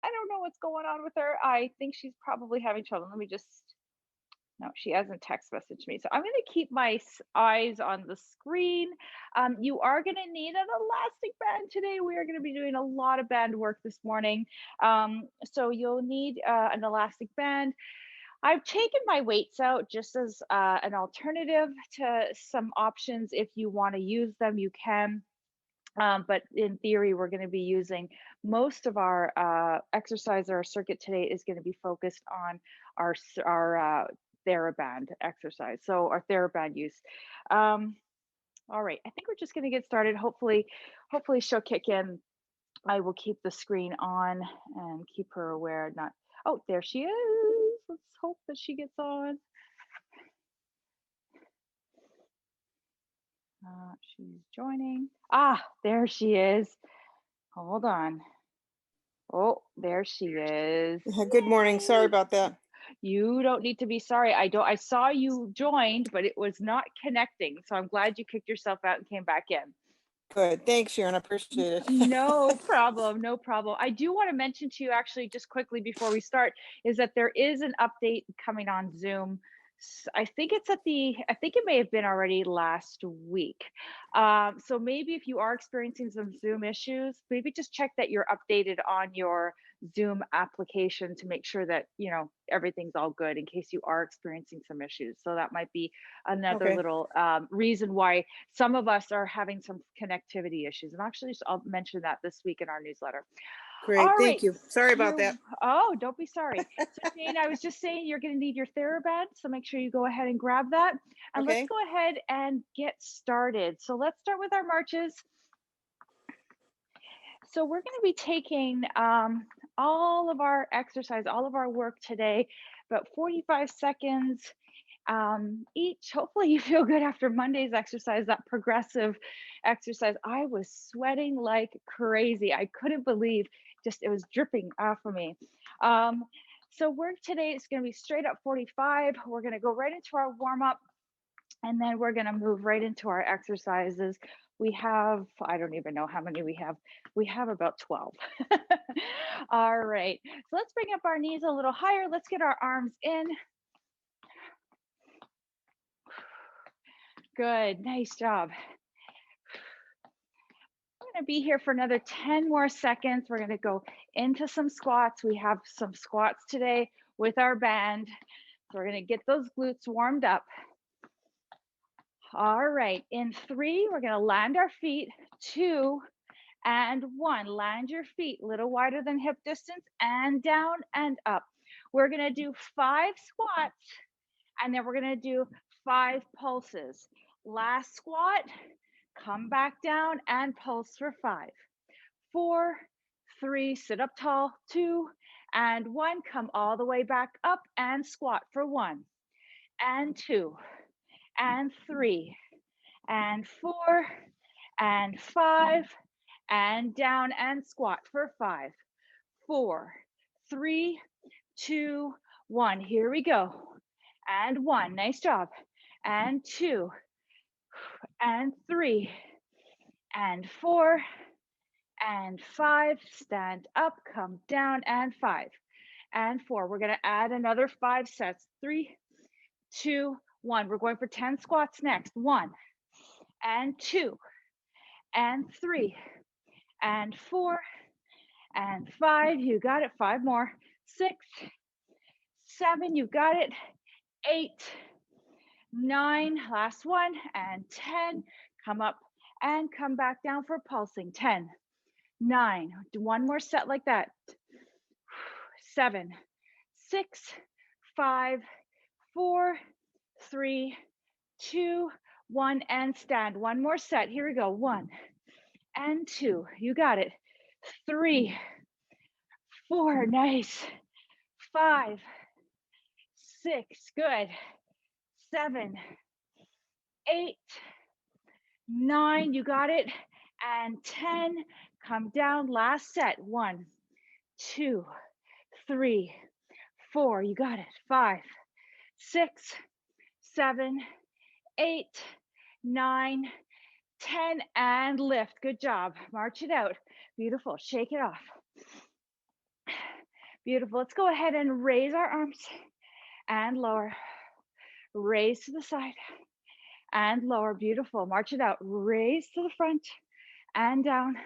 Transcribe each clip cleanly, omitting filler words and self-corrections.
I don't know what's going on with her. I think she's probably having trouble. Let me just, no, she hasn't text messaged me. So I'm going to keep my eyes on the screen. You are going to need an elastic band today. We are going to be doing a lot of band work this morning. So you'll need an elastic band. I've taken my weights out just as an alternative to some options. If you want to use them, you can. But in theory, we're going to be using most of our exercise or our circuit today is going to be focused on our TheraBand exercise. So our TheraBand use. All right, I think we're just going to get started. Hopefully she'll kick in. I will keep the screen on and keep her aware. Not, oh, there she is. Let's hope that she gets on. She's joining. Ah, there she is. Hold on. Oh, there she is. Good morning. Sorry about that. You don't need to be sorry. I saw you joined, but it was not connecting. So I'm glad you kicked yourself out and came back in. Good. Thanks, Sharon. I appreciate it. No problem. No problem. I do want to mention to you actually just quickly before we start is that there is an update coming on Zoom. I think it may have been already last week. So maybe if you are experiencing some Zoom issues, maybe just check that you're updated on your Zoom application to make sure that, you know, everything's all good in case you are experiencing some issues. So that might be another Okay. little reason why some of us are having some connectivity issues. And actually, I'll mention that this week in our newsletter. Great. All Thank right. you. Sorry about that. Oh, don't be sorry. So Jane, I was just saying you're going to need your TheraBand, so make sure you go ahead and grab that. And let's Okay. go ahead and get started. So let's start with our marches. So we're going to be taking all of our exercise, all of our work today, about 45 seconds each. Hopefully you feel good after Monday's exercise, that progressive exercise. I was sweating like crazy. I couldn't believe just it was dripping off of me. So work today is going to be straight up 45. We're going to go right into our warm up and then we're going to move right into our exercises. We have, I don't even know how many we have. We have about 12. All right. So let's bring up our knees a little higher. Let's get our arms in. Good. Nice job. I'm going to be here for another 10 more seconds. We're going to go into some squats. We have some squats today with our band. So we're going to get those glutes warmed up. All right. In 3, we're going to land our feet. 2 and 1. Land your feet a little wider than hip distance and down and up. We're going to do 5 squats and then we're going to do 5 pulses. Last squat, come back down and pulse for 5. 4, 3, sit up tall, 2 and 1. Come all the way back up and squat for 1 and 2 and 3 and 4 and 5 and down and squat for 5, 4, 3, 2, 1. Here we go. And 1. Nice job. And 2 and 3 and 4 and 5. Stand up, come down, and 5 and 4. We're going to add another 5 sets. 3, 2, 1. We're going for 10 squats next. 1 and 2 and 3 and 4 and 5. You got it. 5 more. 6, 7. You got it. 8, 9. Last one. And 10. Come up and come back down for pulsing. 10, 9. Do one more set like that. 7, 6, 5, 4, 3, 2, 1, and stand. One more set. Here we go. 1 and 2. You got it. 3, 4. Nice. 5, 6. Good. 7, 8, 9. You got it. And 10. Come down. Last set. 1, 2, 3, 4. You got it. 5, 6, 7, 8, 9, 10, and lift. Good job. March it out. Beautiful. Shake it off. Beautiful. Let's go ahead and raise our arms and lower. Raise to the side and lower. Beautiful. March it out. Raise to the front and down.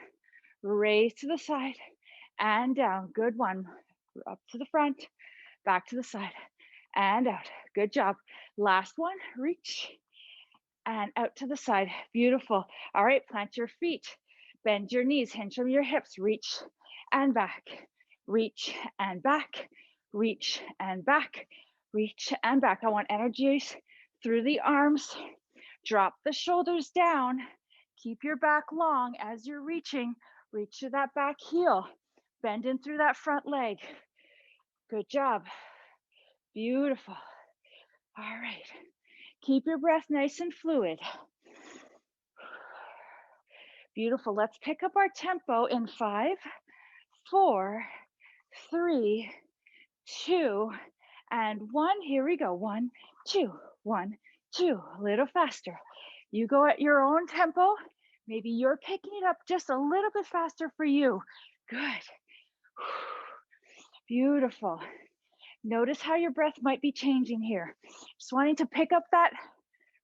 Raise to the side and down. Good one. Up to the front, back to the side and out. Good job. Last one. Reach and out to the side. Beautiful. All right, plant your feet. Bend your knees, hinge from your hips. Reach and back. Reach and back. Reach and back. Reach and back. I want energies through the arms. Drop the shoulders down. Keep your back long as you're reaching. Reach to that back heel. Bend in through that front leg. Good job. Beautiful. All right. Keep your breath nice and fluid. Beautiful. Let's pick up our tempo in 5, 4, 3, 2, and 1. Here we go. 1, 2, 1, 2. A little faster. You go at your own tempo. Maybe you're picking it up just a little bit faster for you. Good. Beautiful. Notice how your breath might be changing here. Just wanting to pick up that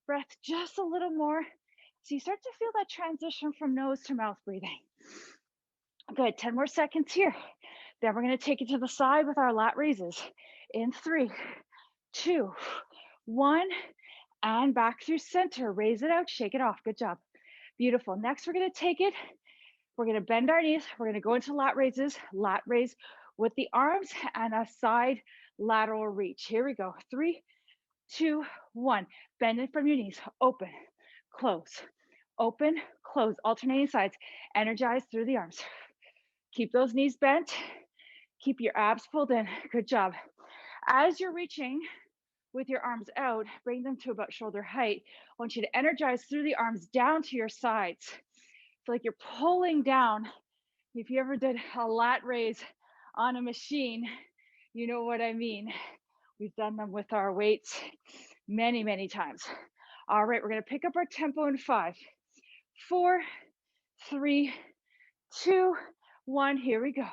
breath just a little more. So you start to feel that transition from nose to mouth breathing. Good, 10 more seconds here. Then we're gonna take it to the side with our lat raises. In 3, 2, 1, and back through center. Raise it out, shake it off. Good job. Beautiful. Next, we're gonna take it. We're gonna bend our knees. We're gonna go into lat raises. Lat raise with the arms and a side lateral reach. Here we go. 3, 2, 1. Bend it from your knees. Open, close, open, close. Alternating sides. Energize through the arms. Keep those knees bent. Keep your abs pulled in. Good job. As you're reaching with your arms out, bring them to about shoulder height. I want you to energize through the arms down to your sides. It's like you're pulling down. If you ever did a lat raise on a machine, you know what I mean. We've done them with our weights many, many times. All right, we're gonna pick up our tempo in 5, 4, 3, 2, 1. Here we go.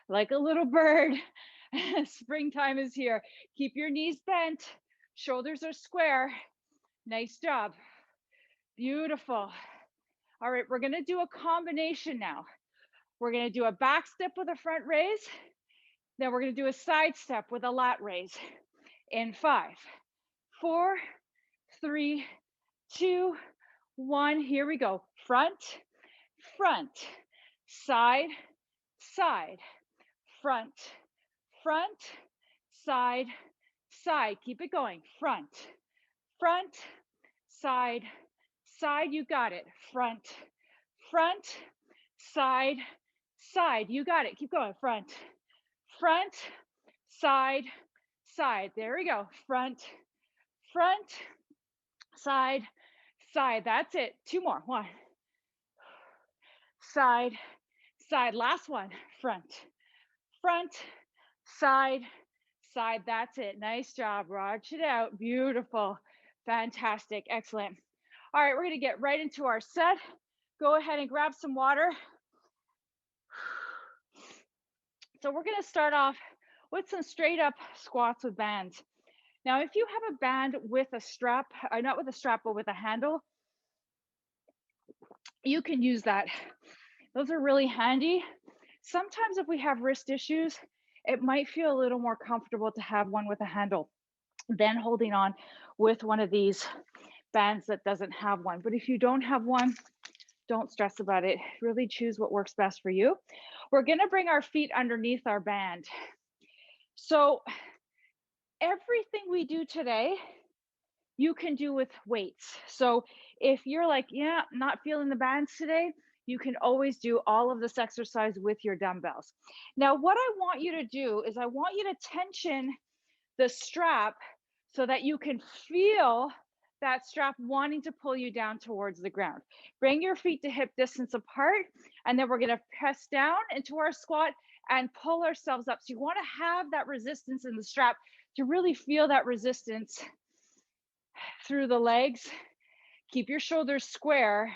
Like a little bird. Springtime is here. Keep your knees bent. Shoulders are square. Nice job. Beautiful. All right, we're gonna do a combination now. We're gonna do a back step with a front raise. Then we're gonna do a side step with a lat raise. In 5, 4, 3, 2, 1. Here we go. Front, front, side, side, front, front, side, side. Keep it going. Front, front, side, side. You got it. Front, front, side, side. You got it. Keep going. Front, front, side, side. There we go. Front, front, side, side. That's it. 2 more. 1. Side, side. Last one. Front, front, side, side. That's it. Nice job. Roger it out. Beautiful. Fantastic. Excellent. All right, we're going to get right into our set. Go ahead and grab some water. So we're going to start off with some straight up squats with bands. Now, if you have a band with a strap, not with a strap, but with a handle, you can use that. Those are really handy. Sometimes if we have wrist issues, it might feel a little more comfortable to have one with a handle than holding on with one of these bands that doesn't have one. But if you don't have one, don't stress about it. Really choose what works best for you. We're gonna bring our feet underneath our band. So everything we do today, you can do with weights. So if you're like, yeah, not feeling the bands today, you can always do all of this exercise with your dumbbells. Now, what I want you to do is I want you to tension the strap so that you can feel that strap wanting to pull you down towards the ground. Bring your feet to hip distance apart, and then we're gonna press down into our squat and pull ourselves up. So you wanna have that resistance in the strap to really feel that resistance through the legs. Keep your shoulders square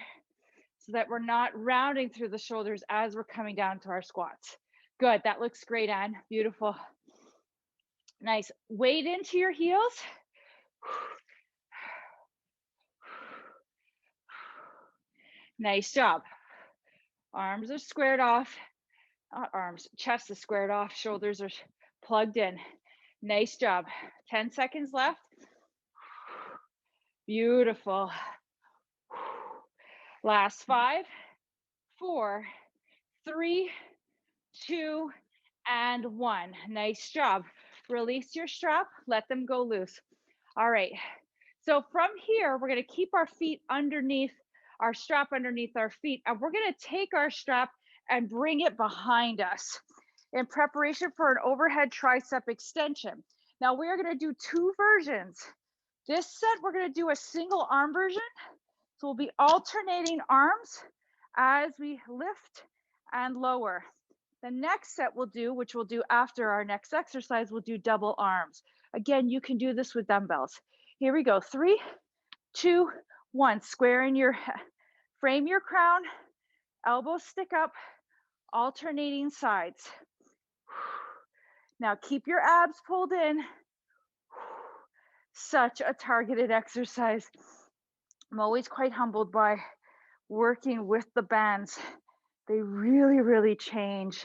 so that we're not rounding through the shoulders as we're coming down to our squats. Good. That looks great, Anne. Beautiful. Nice. Weight into your heels. Nice job. Arms are squared off. Not arms, chest is squared off. Shoulders are plugged in. Nice job. 10 seconds left. Beautiful. Last 5, 4, 3, 2, and 1. Nice job. Release your strap. Let them go loose. All right. So from here, we're going to keep our feet underneath our strap underneath our feet, and we're going to take our strap and bring it behind us in preparation for an overhead tricep extension. Now we're going to do 2 versions. This set, we're going to do a single arm version. So we'll be alternating arms as we lift and lower. The next set we'll do, which we'll do after our next exercise, we'll do double arms. Again, you can do this with dumbbells. Here we go. 3, 2, 1. Square in your, frame your crown, elbows stick up, alternating sides. Now keep your abs pulled in. Such a targeted exercise. I'm always quite humbled by working with the bands. They really, really change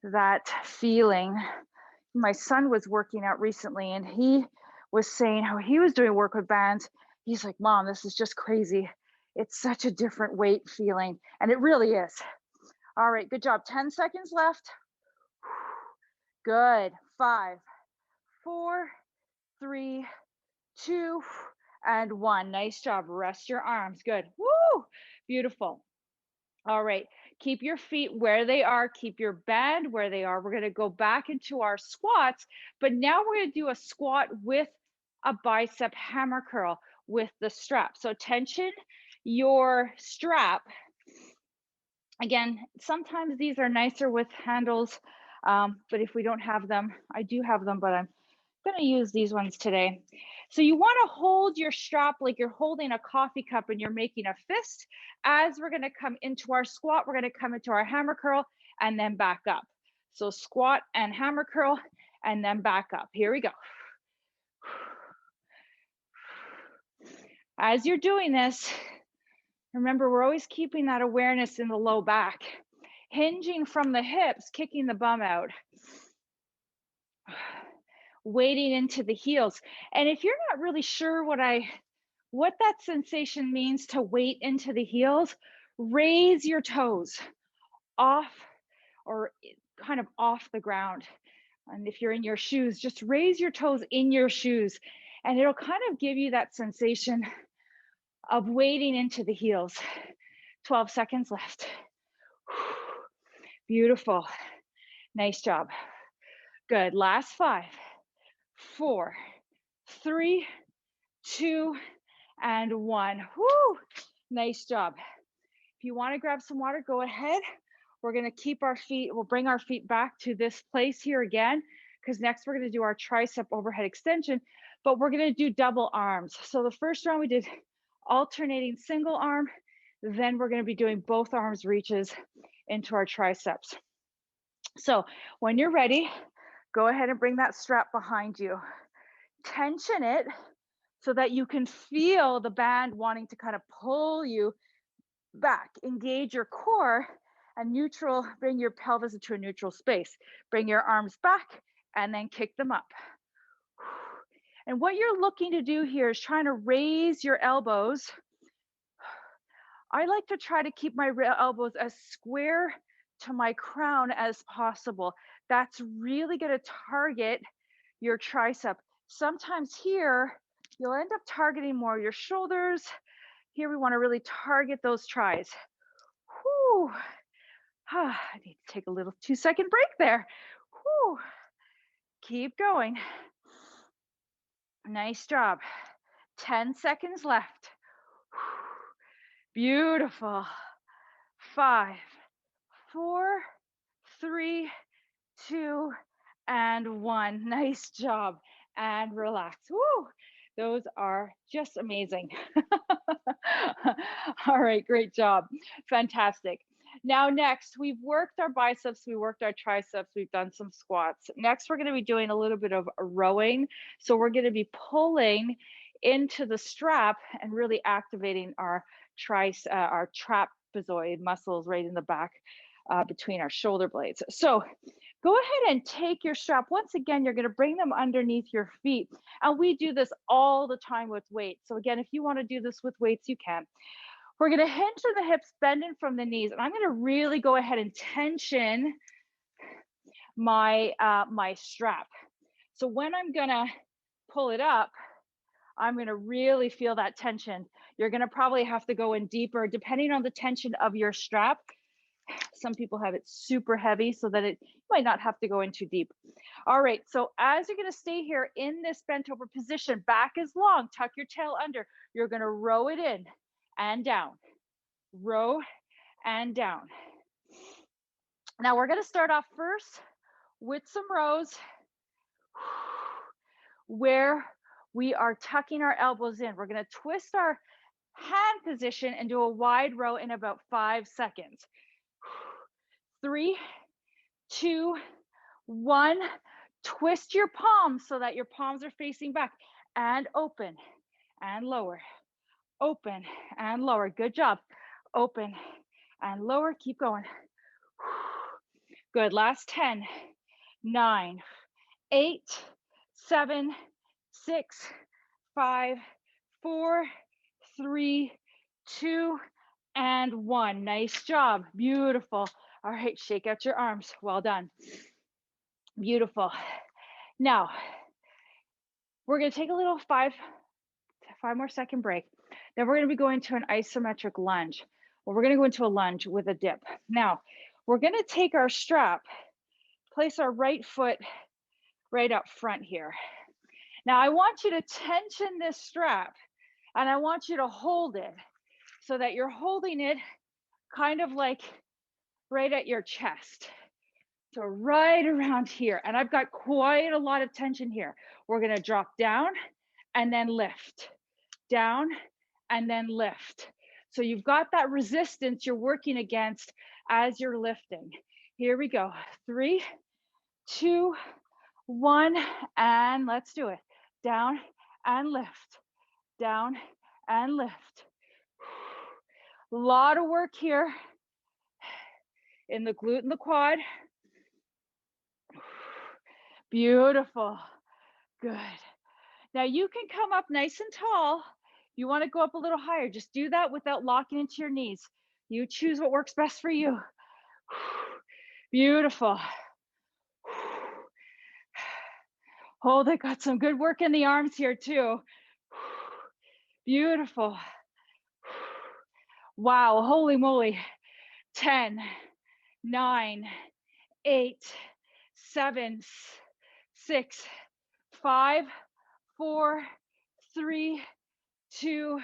that feeling. My son was working out recently and he was saying how he was doing work with bands. He's like, Mom, this is just crazy. It's such a different weight feeling. And it really is. All right, good job. 10 seconds left. Good. 5, 4, 3, 2, and 1. Nice job. Rest your arms. Good. Woo! Beautiful. All right. Keep your feet where they are. Keep your band where they are. We're going to go back into our squats, but now we're going to do a squat with a bicep hammer curl with the strap. So tension your strap. Again, sometimes these are nicer with handles, but if we don't have them, I do have them, but I'm going to use these ones today. So you want to hold your strap like you're holding a coffee cup and you're making a fist. As we're going to come into our squat, we're going to come into our hammer curl and then back up. So squat and hammer curl and then back up. Here we go. As you're doing this, remember, we're always keeping that awareness in the low back, hinging from the hips, kicking the bum out. Weighting into the heels. And if you're not really sure what that sensation means to weight into the heels, raise your toes off or kind of off the ground. And if you're in your shoes, just raise your toes in your shoes and it'll kind of give you that sensation of weighting into the heels. 12 seconds left. Beautiful. Nice job. Good. Last 5, 4, 3, 2, and 1. Woo! Nice job. If you want to grab some water, go ahead. We're going to keep our feet, we'll bring our feet back to this place here again, because next we're going to do our tricep overhead extension, but we're going to do double arms. So the first round we did alternating single arm, then we're going to be doing both arms reaches into our triceps. So when you're ready, go ahead and bring that strap behind you. Tension it so that you can feel the band wanting to kind of pull you back. Engage your core and neutral, bring your pelvis into a neutral space. Bring your arms back and then kick them up. And what you're looking to do here is trying to raise your elbows. I like to try to keep my elbows as square to my crown as possible. That's really going to target your tricep. Sometimes here, you'll end up targeting more your shoulders. Here we want to really target those tris. Whew. I need to take a little 2-second break there. Whew. Keep going. Nice job. 10 seconds left. Beautiful. 5, 4, 3, 2, and 1. Nice job. And relax. Woo! Those are just amazing. All right, great job. Fantastic. Now next, we've worked our biceps, we worked our triceps, we've done some squats. Next, we're gonna be doing a little bit of rowing. So we're gonna be pulling into the strap and really activating our trapezoid muscles right in the back between our shoulder blades. So go ahead and take your strap. Once again, you're gonna bring them underneath your feet. And we do this all the time with weights. So again, if you wanna do this with weights, you can. We're gonna hinge from the hips, bending from the knees, and I'm gonna really go ahead and tension my my strap. So when I'm gonna pull it up, I'm gonna really feel that tension. You're gonna probably have to go in deeper depending on the tension of your strap. Some people have it super heavy so that it might not have to go in too deep. All right, so as you're gonna stay here in this bent over position, back is long, tuck your tail under. You're gonna row it in and down. Row and down. Now we're going to start off first with some rows where we are tucking our elbows in. We're going to twist our hand position and do a wide row in about 5 seconds. 3, 2, 1. Twist your palms so that your palms are facing back and open and lower. Open and lower. Good job. Open and lower. Keep going. Good. Last 10, 9, 8, 7, 6, 5, 4, 3, 2, and 1. Nice job. Beautiful. All right, shake out your arms. Well done. Beautiful. Now, we're going to take a little 5 more second break. Then we're going to be going to an isometric lunge. Well, we're going to go into a lunge with a dip. Now, we're going to take our strap, place our right foot right up front here. Now, I want you to tension this strap and I want you to hold it so that you're holding it kind of like right at your chest. So right around here. And I've got quite a lot of tension here. We're going to drop down and then lift, down and then lift. So you've got that resistance you're working against as you're lifting. Here we go. 3, 2, 1, and let's do it. Down and lift, down and lift. A lot of work here in the glute and the quad. Beautiful. Good. Now you can come up nice and tall. You want to go up a little higher. Just do that without locking into your knees. You choose what works best for you. Beautiful. Hold it. Got some good work in the arms here too. Beautiful. Wow. Holy moly. 10, 9, 8, 7, 6, 5, 4, 3, 2,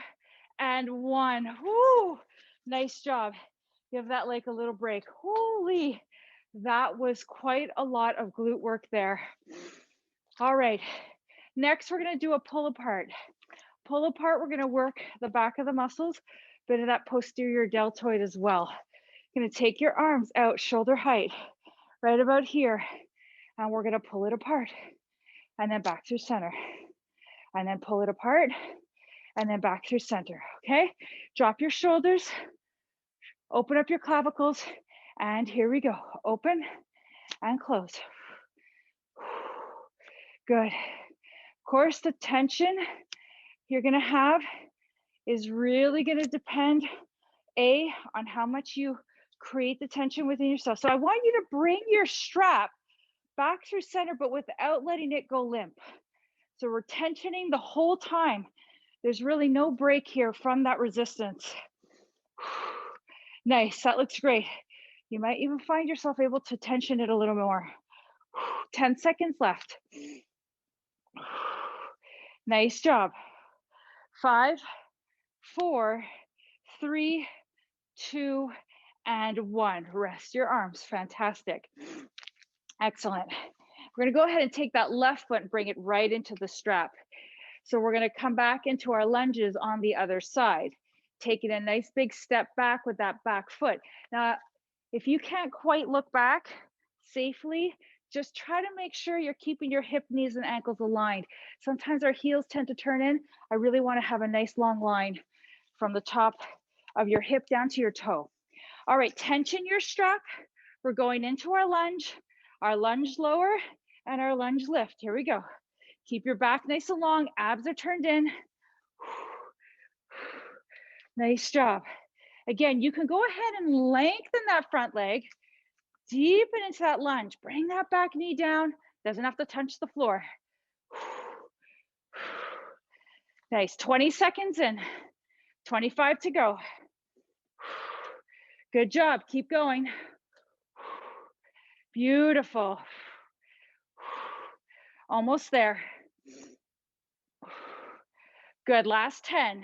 and 1. Woo! Nice job. Give that leg a little break. Holy, that was quite a lot of glute work there. All right, next we're gonna do a pull apart. Pull apart, we're gonna work the back of the muscles, bit of that posterior deltoid as well. You're gonna take your arms out shoulder height, right about here, and we're gonna pull it apart, and then back through center, and then pull it apart, and then back through center, okay? Drop your shoulders, open up your clavicles, and here we go. Open and close. Good. Of course, the tension you're gonna have is really gonna depend, on how much you create the tension within yourself. So I want you to bring your strap back through center, but without letting it go limp. So we're tensioning the whole time. There's really no break here from that resistance. Nice, that looks great. You might even find yourself able to tension it a little more. 10 seconds left. Nice job. 5, 4, 3, 2, and 1. Rest your arms. Fantastic. Excellent. We're going to go ahead and take that left foot and bring it right into the strap. So we're going to come back into our lunges on the other side, taking a nice big step back with that back foot. Now, If you can't quite look back safely, just try to make sure you're keeping your hip, knees, and ankles aligned. Sometimes our heels tend to turn in. I really want to have a nice long line from the top of your hip down to your toe. All right, tension your strap. We're going into our lunge lower, and our lunge lift. Here we go. Keep your back nice and long. Abs are turned in. Nice job. Again, you can go ahead and lengthen that front leg, deepen into that lunge. Bring that back knee down. Doesn't have to touch the floor. Nice. 20 seconds in. 25 to go. Good job. Keep going. Beautiful. Almost there. Good. Last 10.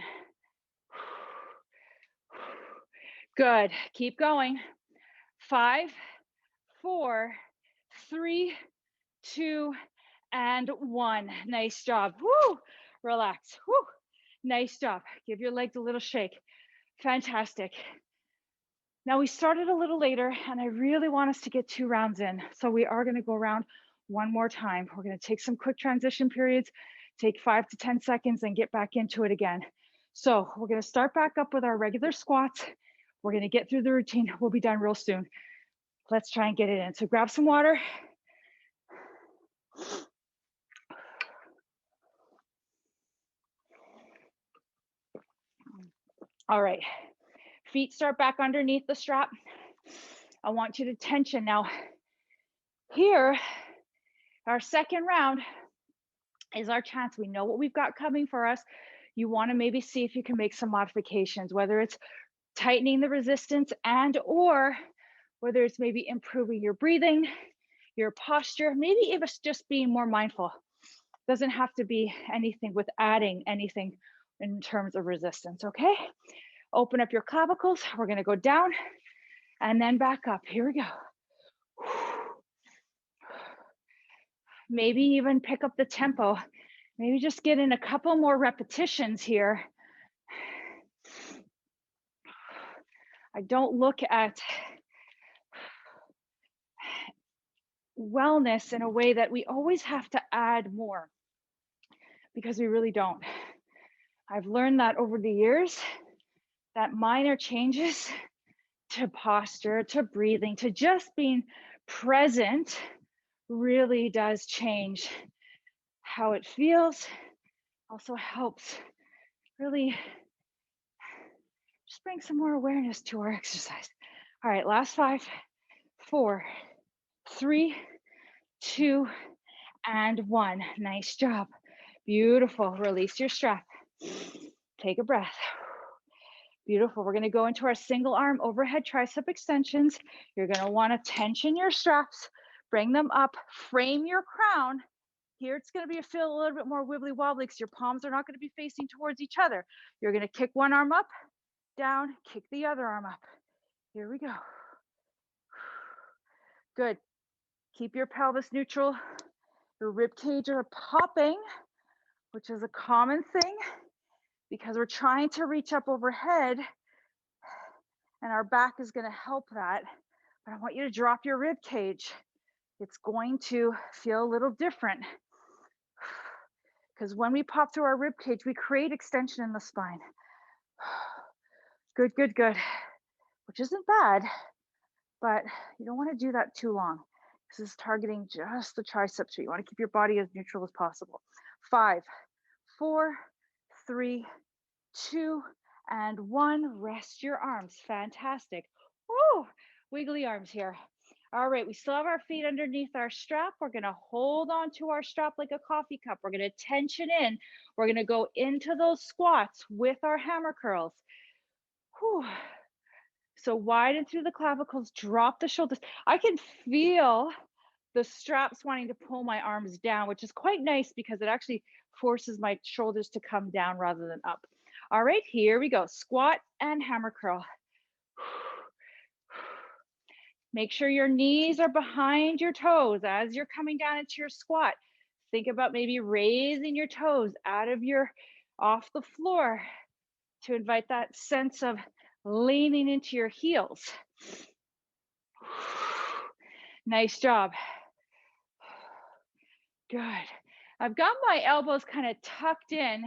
Good. Keep going. 5, 4, 3, 2, and 1. Nice job. Woo. Relax. Woo. Nice job. Give your legs a little shake. Fantastic. Now we started a little later and I really want us to get 2 rounds in. So we are going to go around one more time. We're going to take some quick transition periods, take 5 to 10 seconds and get back into it again. So we're going to start back up with our regular squats. We're going to get through the routine. We'll be done real soon. Let's try and get it in. So grab some water. All right. Feet start back underneath the strap. I want you to tension. Now, here, our second round is our chance. We know what we've got coming for us. You want to maybe see if you can make some modifications, whether it's tightening the resistance and or whether it's maybe improving your breathing, your posture, maybe even just being more mindful. Doesn't have to be anything with adding anything in terms of resistance, okay? Open up your clavicles. We're going to go down and then back up. Here we go. Maybe even pick up the tempo. Maybe just get in a couple more repetitions here. I don't look at wellness in a way that we always have to add more, because we really don't. I've learned that over the years, that minor changes to posture, to breathing, to just being present really does change how it feels. Also helps really just bring some more awareness to our exercise. All right, last 5, 4, 3, 2, and 1. Nice job. Beautiful. Release your strap. Take a breath. Beautiful. We're going to go into our single arm overhead tricep extensions. You're going to want to tension your straps, bring them up, frame your crown. Here it's going to be feel a little bit more wibbly wobbly because your palms are not going to be facing towards each other. You're going to kick one arm up, down, kick the other arm up. Here we go. Good. Keep your pelvis neutral. Your rib cage are popping, which is a common thing because we're trying to reach up overhead and our back is going to help that. But I want you to drop your rib cage. It's going to feel a little different because when we pop through our rib cage, we create extension in the spine. Good, good, good, which isn't bad, but you don't want to do that too long. This is targeting just the triceps. So you want to keep your body as neutral as possible. 5, 4, 3, 2, and 1. Rest your arms. Fantastic. Woo! Wiggly arms here. All right, we still have our feet underneath our strap. We're going to hold on to our strap like a coffee cup. We're going to tension in. We're going to go into those squats with our hammer curls. Whew. So widen through the clavicles, drop the shoulders. I can feel the straps wanting to pull my arms down, which is quite nice because it actually forces my shoulders to come down rather than up. All right, here we go. Squat and hammer curl. Make sure your knees are behind your toes as you're coming down into your squat. Think about maybe raising your toes off the floor to invite that sense of leaning into your heels. Nice job. Good. I've got my elbows kind of tucked in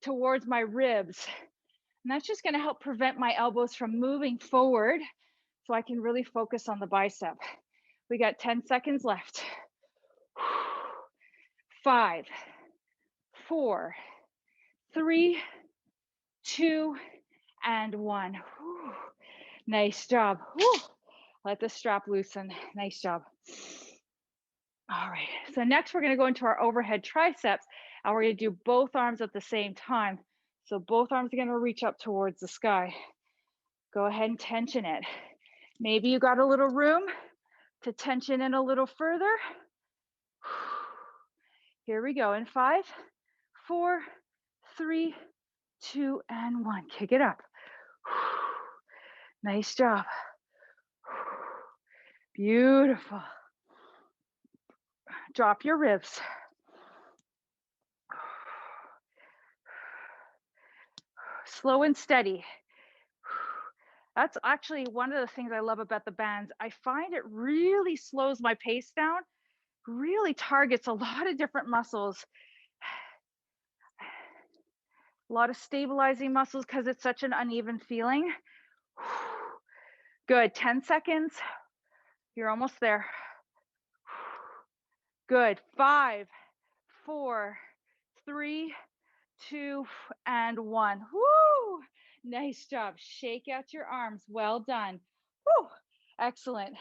towards my ribs. And that's just going to help prevent my elbows from moving forward so I can really focus on the bicep. We got 10 seconds left. 5, 4, 3, 2, and 1. Whew. Nice job. Whew. Let the strap loosen. Nice job. All right. So next we're going to go into our overhead triceps, and we're going to do both arms at the same time. So both arms are going to reach up towards the sky. Go ahead and tension it. Maybe you got a little room to tension in a little further. Here we go in 5, 4, 3, 2, and 1. Kick it up. Nice job. Beautiful. Drop your ribs. Slow and steady. That's actually one of the things I love about the bands. I find it really slows my pace down, really targets a lot of different muscles. A lot of stabilizing muscles because it's such an uneven feeling. Good, 10 seconds. You're almost there. Good, 5, 4, 3, 2, and 1. Woo! Nice job. Shake out your arms. Well done. Woo! Excellent.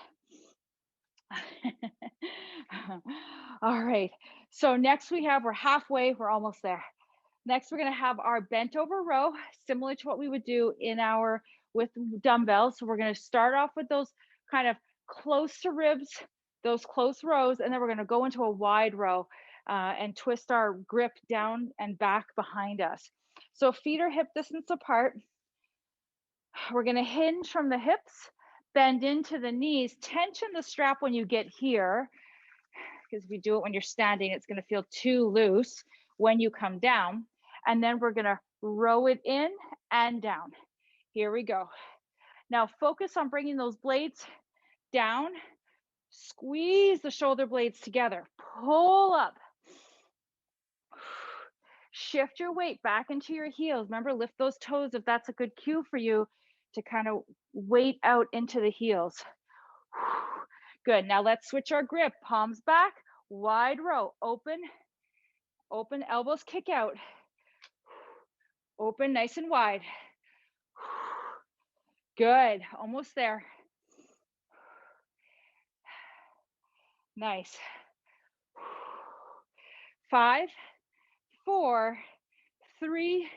All right. So next we're halfway. We're almost there. Next, we're going to have our bent over row, similar to what we would do with dumbbells. So we're going to start off with those kind of close to ribs, those close rows, and then we're going to go into a wide row and twist our grip down and back behind us. So feet are hip distance apart. We're going to hinge from the hips, bend into the knees, tension the strap when you get here, because if you do it when you're standing, it's going to feel too loose when you come down. And then we're going to row it in and down. Here we go. Now focus on bringing those blades down. Squeeze the shoulder blades together. Pull up. Shift your weight back into your heels. Remember, lift those toes if that's a good cue for you to kind of weight out into the heels. Good. Now let's switch our grip. Palms back, wide row, open, elbows kick out. Open, nice and wide. Good, almost there. Nice. 5, 4, 3,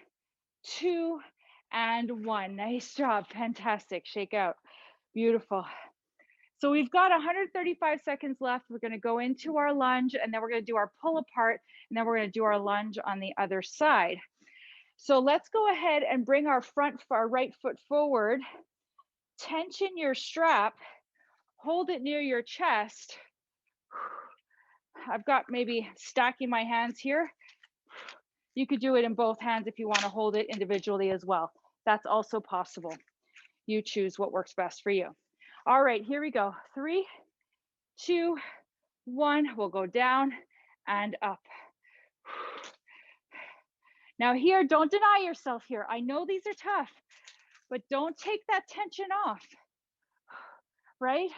2, and 1. Nice job, fantastic. Shake out, beautiful. So we've got 135 seconds left. We're going to go into our lunge, and then we're going to do our pull apart, and then we're going to do our lunge on the other side. So let's go ahead and bring our right foot forward. Tension your strap, hold it near your chest. I've got maybe stacking my hands here. You could do it in both hands if you want to hold it individually as well. That's also possible. You choose what works best for you. All right, here we go. 3, 2, 1. We'll go down and up. Now here, don't deny yourself here. I know these are tough, but don't take that tension off, right?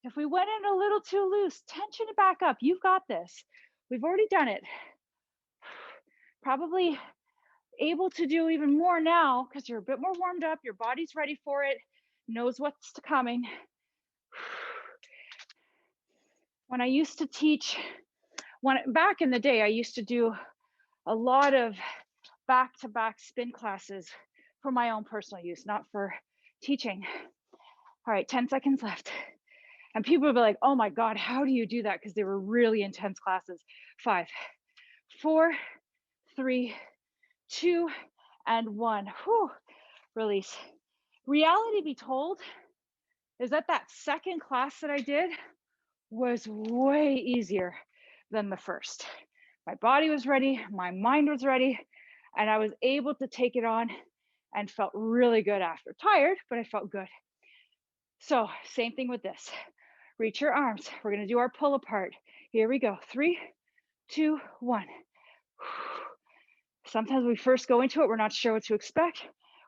If we went in a little too loose, tension it back up. You've got this. We've already done it. Probably able to do even more now because you're a bit more warmed up. Your body's ready for it, knows what's coming. When I used to teach, back in the day, I used to do a lot of back-to-back spin classes for my own personal use, not for teaching. All right, 10 seconds left. And people would be like, oh my God, how do you do that? Because they were really intense classes. 5, 4, 3, 2, and 1. Whew. Release. Reality be told is that second class that I did was way easier than the first. My body was ready, my mind was ready, and I was able to take it on and felt really good after. Tired, but I felt good. So same thing with this. Reach your arms. We're going to do our pull apart. Here we go. 3, 2, 1. Sometimes we first go into it, we're not sure what to expect.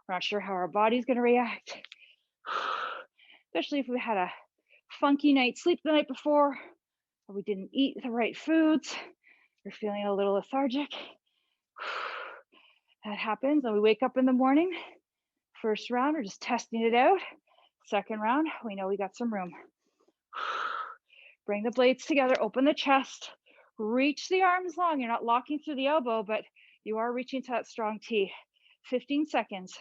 We're not sure how our body's going to react. Especially if we had a funky night's sleep the night before, or we didn't eat the right foods. You're feeling a little lethargic. That happens, and we wake up in the morning. First round, we're just testing it out. Second round, we know we got some room. Bring the blades together, open the chest, reach the arms long. You're not locking through the elbow, but you are reaching to that strong T. 15 seconds.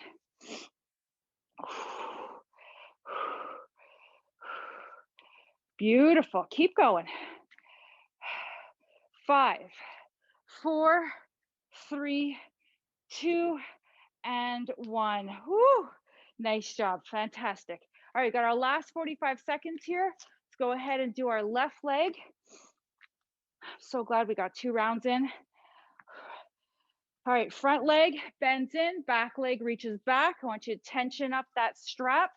Beautiful. Keep going. 5, 4, 3, 2, and 1. Woo! Nice job. Fantastic. All right, got our last 45 seconds here. Let's go ahead and do our left leg. So glad we got 2 rounds in. All right, front leg bends in, back leg reaches back. I want you to tension up that strap.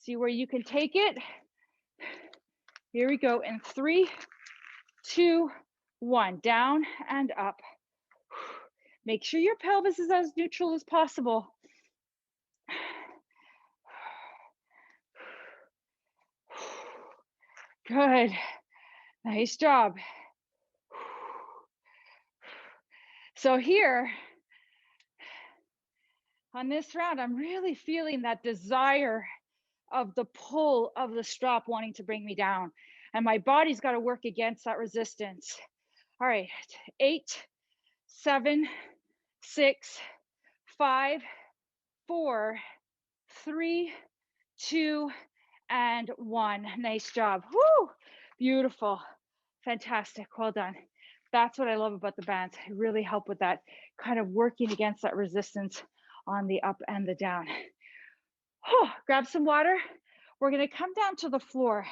See where you can take it. Here we go in 3, 2, 1. Down and up. Make sure your pelvis is as neutral as possible. Good. Nice job. So here, on this round, I'm really feeling that desire of the pull of the strap wanting to bring me down. And my body's got to work against that resistance. All right, 8, 7, 6, 5, 4, 3, 2, and 1. Nice job. Woo! Beautiful. Fantastic. Well done. That's what I love about the bands. They really help with that kind of working against that resistance on the up and the down. Oh, grab some water. We're going to come down to the floor.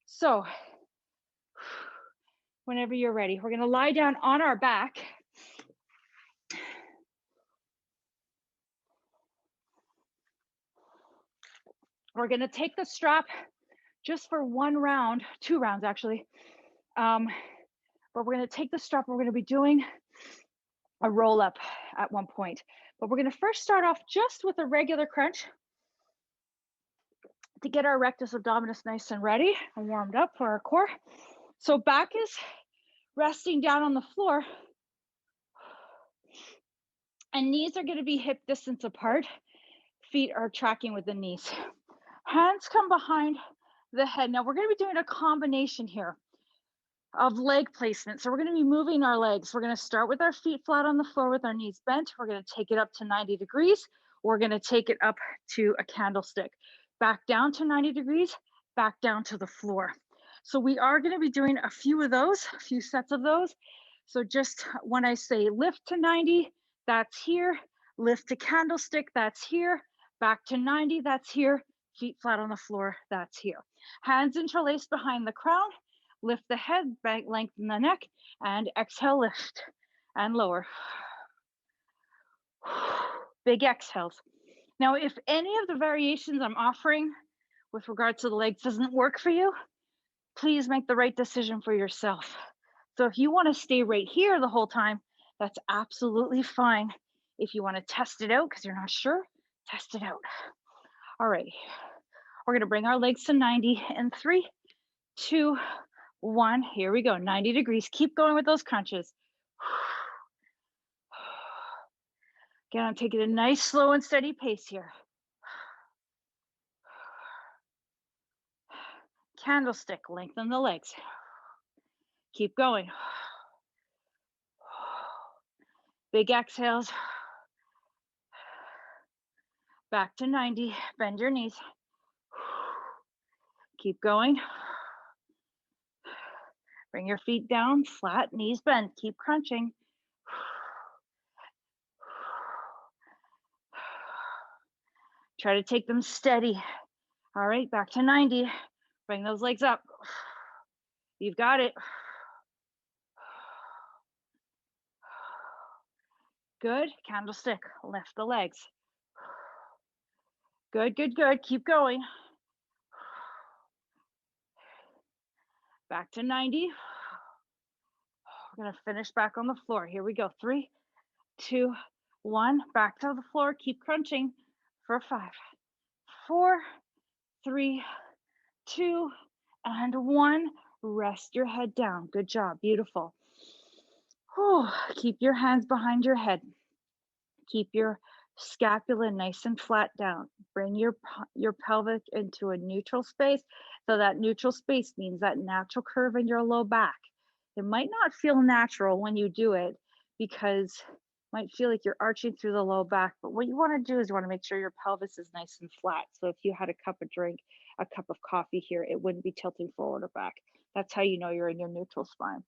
So whenever you're ready, we're going to lie down on our back. We're going to take the strap just for 1 round, 2 rounds actually. But we're going to take the strap. We're going to be doing a roll up at one point. But we're going to first start off just with a regular crunch to get our rectus abdominis nice and ready and warmed up for our core. So back is resting down on the floor. And knees are going to be hip distance apart. Feet are tracking with the knees. Hands come behind the head. Now we're going to be doing a combination here of leg placement. So we're going to be moving our legs. We're going to start with our feet flat on the floor with our knees bent. We're going to take it up to 90 degrees. We're going to take it up to a candlestick. Back down to 90 degrees, back down to the floor. So we are going to be doing a few of those, a few sets of those. So just when I say lift to 90, that's here. Lift to candlestick, that's here. Back to 90, that's here. Feet flat on the floor, that's here. Hands interlaced behind the crown. Lift the head, back, lengthen the neck, and exhale, lift and lower. Big exhales. Now, if any of the variations I'm offering with regards to the legs doesn't work for you, please make the right decision for yourself. So if you want to stay right here the whole time, that's absolutely fine. If you want to test it out because you're not sure, test it out. All right, we're going to bring our legs to 90 in 3, 2, 1. Here we go, 90 degrees. Keep going with those crunches. Again, I'm taking a nice, slow and steady pace here. Candlestick, lengthen the legs. Keep going. Big exhales. Back to 90, bend your knees. Keep going. Bring your feet down, flat, knees bent. Keep crunching. Try to take them steady. All right, back to 90. Bring those legs up. You've got it. Good. Candlestick. Lift the legs. Good, good, good. Keep going. Back to 90. We're gonna finish back on the floor. Here we go. 3, 2, 1. Back to the floor. Keep crunching for 5, 4, 3, 2, and 1. Rest your head down. Good job. Beautiful. Keep your hands behind your head. Keep your scapula nice and flat down. Bring your pelvic into a neutral space. So that neutral space means that natural curve in your low back. It might not feel natural when you do it because it might feel like you're arching through the low back, but what you want to do is you want to make sure your pelvis is nice and flat. So if you had a cup of coffee here, it wouldn't be tilting forward or back. That's how you know you're in your neutral spine.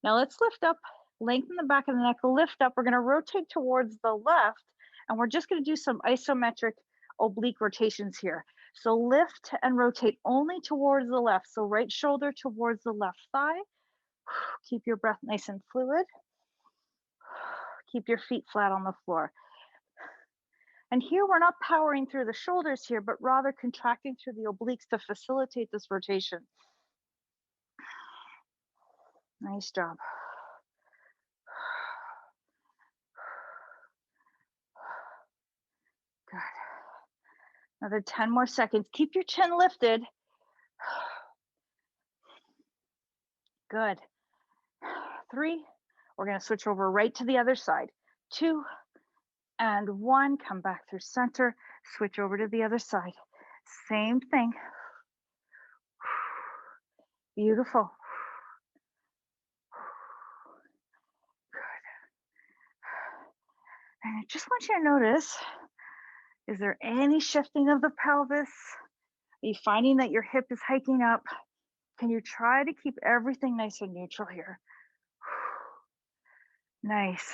Now let's lift up, lengthen the back of the neck, lift up. We're going to rotate towards the left, and we're just going to do some isometric oblique rotations here. So lift and rotate only towards the left. So right shoulder towards the left thigh. Keep your breath nice and fluid. Keep your feet flat on the floor. And here we're not powering through the shoulders here, but rather contracting through the obliques to facilitate this rotation. Nice job. Good. Another 10 more seconds. Keep your chin lifted. Good. 3. We're going to switch over right to the other side. 2 and 1. Come back through center. Switch over to the other side. Same thing. Beautiful. Good. And I just want you to notice, is there any shifting of the pelvis? Are you finding that your hip is hiking up? Can you try to keep everything nice and neutral here? Nice.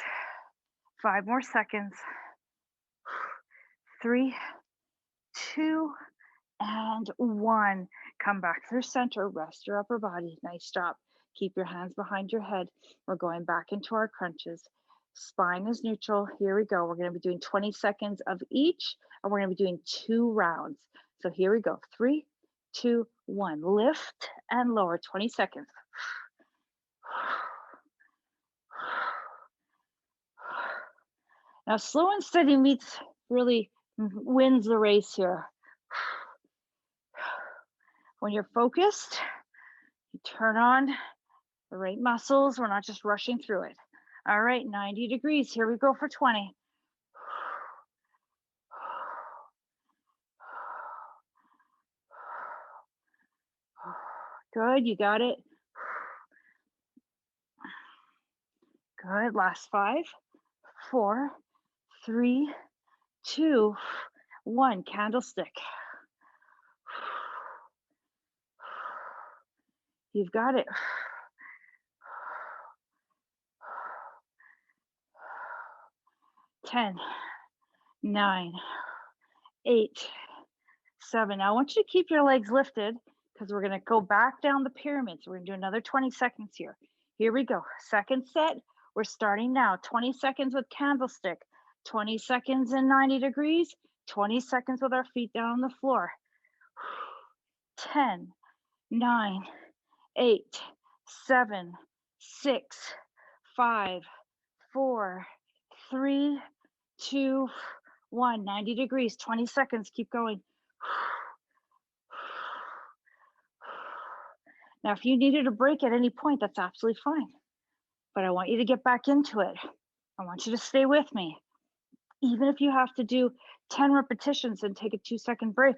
5 more seconds. 3, 2, and 1. Come back through center. Rest your upper body. Nice job. Keep your hands behind your head. We're going back into our crunches. Spine is neutral. Here we go. We're going to be doing 20 seconds of each, and we're going to be doing 2 rounds. So here we go. 3, 2, 1. Lift and lower. 20 seconds. Now, slow and steady really wins the race here. When you're focused, you turn on the right muscles. We're not just rushing through it. All right, 90 degrees. Here we go for 20. Good, you got it. Good, last 5, 4, 3, 2, 1. Candlestick. You've got it. 10, 9, 8, 7. Now I want you to keep your legs lifted because we're going to go back down the pyramid. So we're going to do another 20 seconds here. Here we go. Second set. We're starting now. 20 seconds with candlestick. 20 seconds in 90 degrees. 20 seconds with our feet down on the floor. 10, 9, 8, 7, 6, 5, 4, 3, 2, 1. 90 degrees, 20 seconds. Keep going. Now, if you needed a break at any point, that's absolutely fine. But I want you to get back into it. I want you to stay with me. Even if you have to do 10 repetitions and take a 2-second break,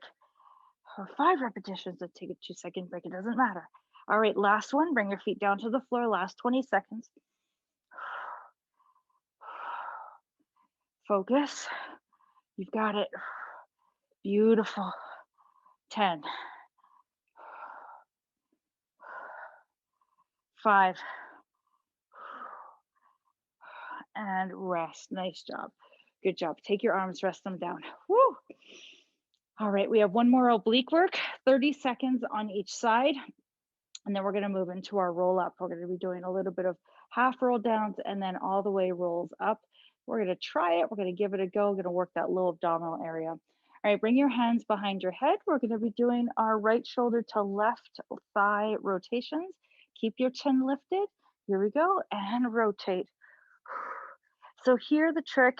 or 5 repetitions and take a 2-second break, it doesn't matter. All right, last one. Bring your feet down to the floor. Last 20 seconds. Focus. You've got it. Beautiful. 10, 5, and rest. Nice job. Good job. Take your arms, rest them down. Woo. All right, we have one more oblique work, 30 seconds on each side. And then we're going to move into our roll up. We're going to be doing a little bit of half roll downs and then all the way rolls up. We're going to try it. We're going to give it a go. We're going to work that low abdominal area. All right, bring your hands behind your head. We're going to be doing our right shoulder to left thigh rotations. Keep your chin lifted. Here we go, and rotate. So here the trick,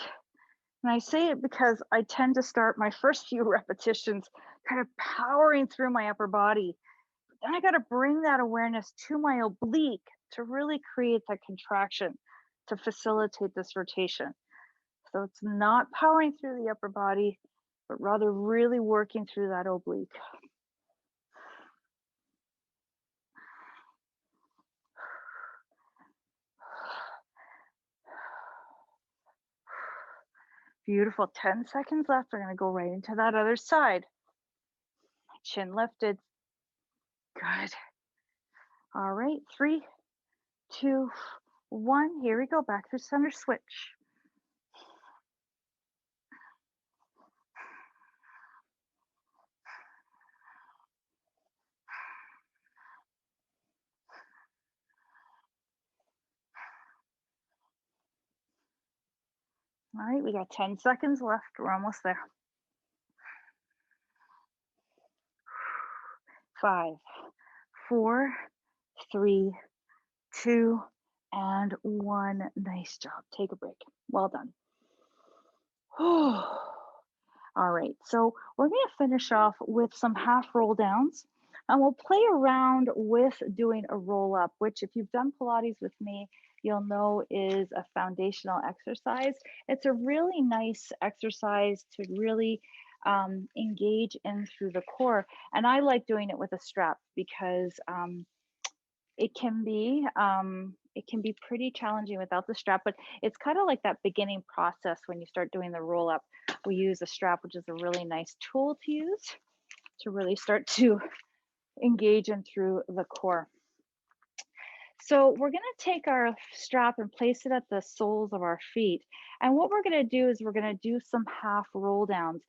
and I say it because I tend to start my first few repetitions kind of powering through my upper body. Then I got to bring that awareness to my oblique to really create that contraction to facilitate this rotation. So it's not powering through the upper body, but rather really working through that oblique. Beautiful. 10 seconds left. We're going to go right into that other side. Chin lifted. Good. All right. 3, 2, 1. Here we go. Back to center switch. All right. We got 10 seconds left. We're almost there. 5, 4, 3, 2, and 1. Nice job. Take a break. Well done. All right, so we're going to finish off with some half roll downs, and we'll play around with doing a roll up, which if you've done Pilates with me, you'll know is a foundational exercise. It's a really nice exercise to really engage in through the core. And I like doing it with a strap because it can be pretty challenging without the strap, but it's kind of like that beginning process when you start doing the roll up. We use a strap, which is a really nice tool to use to really start to engage in through the core. So we're going to take our strap and place it at the soles of our feet. And what we're going to do is we're going to do some half roll downs.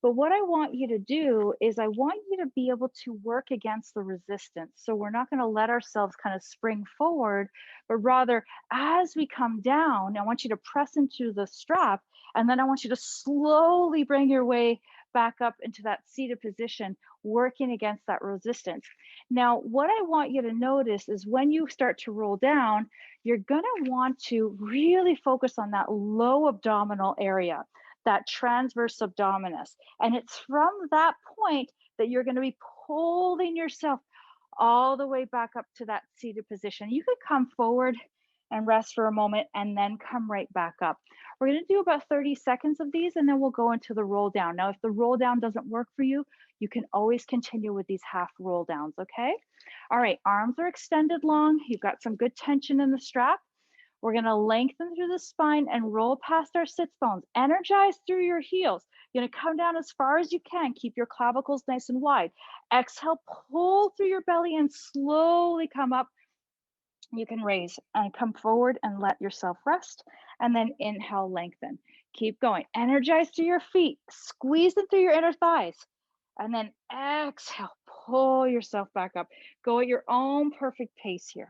But what I want you to do is I want you to be able to work against the resistance. So we're not going to let ourselves kind of spring forward, but rather as we come down, I want you to press into the strap, and then I want you to slowly bring your way back up into that seated position, working against that resistance. Now, what I want you to notice is when you start to roll down, you're going to want to really focus on that low abdominal area, that transverse abdominis. And it's from that point that you're going to be pulling yourself all the way back up to that seated position. You could come forward and rest for a moment and then come right back up. We're going to do about 30 seconds of these and then we'll go into the roll down. Now, if the roll down doesn't work for you, you can always continue with these half roll downs, okay? All right, arms are extended long. You've got some good tension in the strap. We're going to lengthen through the spine and roll past our sits bones. Energize through your heels. You're going to come down as far as you can. Keep your clavicles nice and wide. Exhale, pull through your belly and slowly come up. You can raise and come forward and let yourself rest. And then inhale, lengthen. Keep going. Energize through your feet. Squeeze them through your inner thighs. And then exhale, pull yourself back up. Go at your own perfect pace here.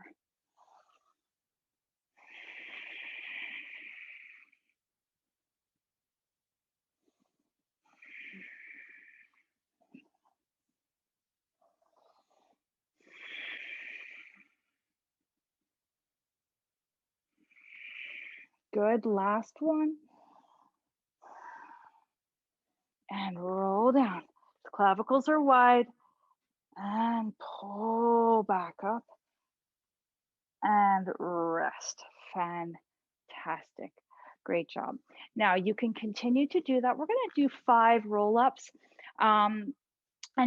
Good, last one. And roll down. The clavicles are wide. And pull back up. And rest. Fantastic. Great job. Now you can continue to do that. We're going to do 5 roll-ups. And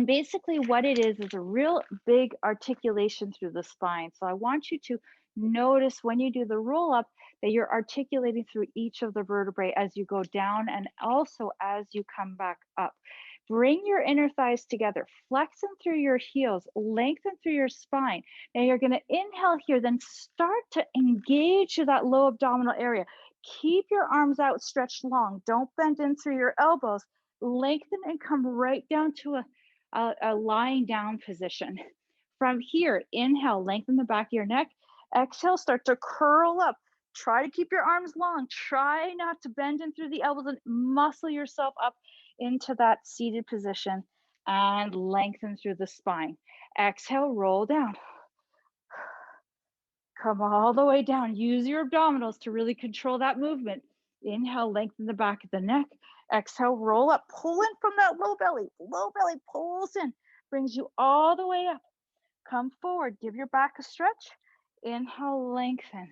basically what it is a real big articulation through the spine. So I want you to notice when you do the roll up that you're articulating through each of the vertebrae as you go down and also as you come back up. Bring your inner thighs together, flex them through your heels, lengthen through your spine. Now you're going to inhale here, then start to engage to that low abdominal area. Keep your arms out stretched long. Don't bend in through your elbows. Lengthen and come right down to a lying down position. From here, inhale, lengthen the back of your neck. Exhale, start to curl up. Try to keep your arms long. Try not to bend in through the elbows and muscle yourself up into that seated position and lengthen through the spine. Exhale, roll down. Come all the way down. Use your abdominals to really control that movement. Inhale, lengthen the back of the neck. Exhale, roll up. Pull in from that low belly. Low belly pulls in, brings you all the way up. Come forward. Give your back a stretch. Inhale, lengthen.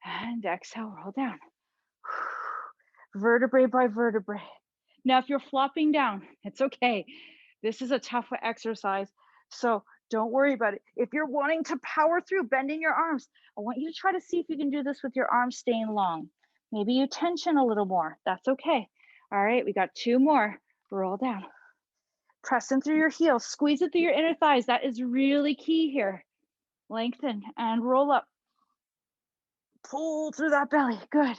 And exhale, roll down. Vertebrae by vertebrae. Now, if you're flopping down, it's okay. This is a tough exercise, so don't worry about it. If you're wanting to power through bending your arms, I want you to try to see if you can do this with your arms staying long. Maybe you tension a little more. That's okay. All right, we got 2 more. Roll down. Press in through your heels. Squeeze it through your inner thighs. That is really key here. Lengthen and roll up. Pull through that belly. Good.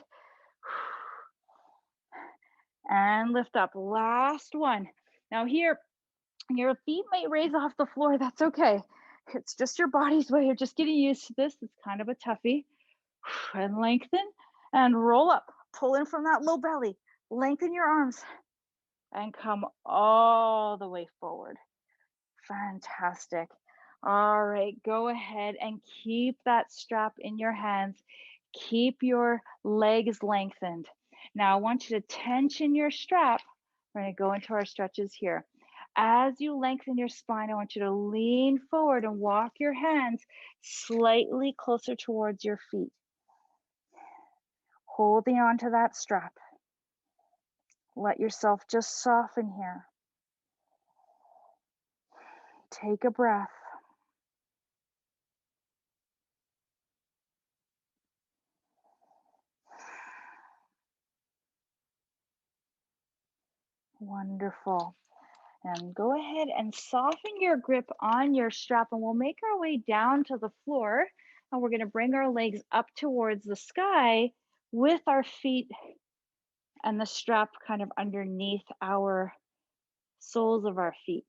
And lift up. Last one. Now here, your feet might raise off the floor. That's okay. It's just your body's way. You're just getting used to this. It's kind of a toughie. And lengthen and roll up. Pull in from that low belly. Lengthen your arms and come all the way forward. Fantastic. All right, go ahead and keep that strap in your hands. Keep your legs lengthened. Now I want you to tension your strap. We're going to go into our stretches here. As you lengthen your spine, I want you to lean forward and walk your hands slightly closer towards your feet. Holding on to that strap. Let yourself just soften here. Take a breath. Wonderful. And go ahead and soften your grip on your strap, and we'll make our way down to the floor. And we're going to bring our legs up towards the sky with our feet and the strap kind of underneath our soles of our feet.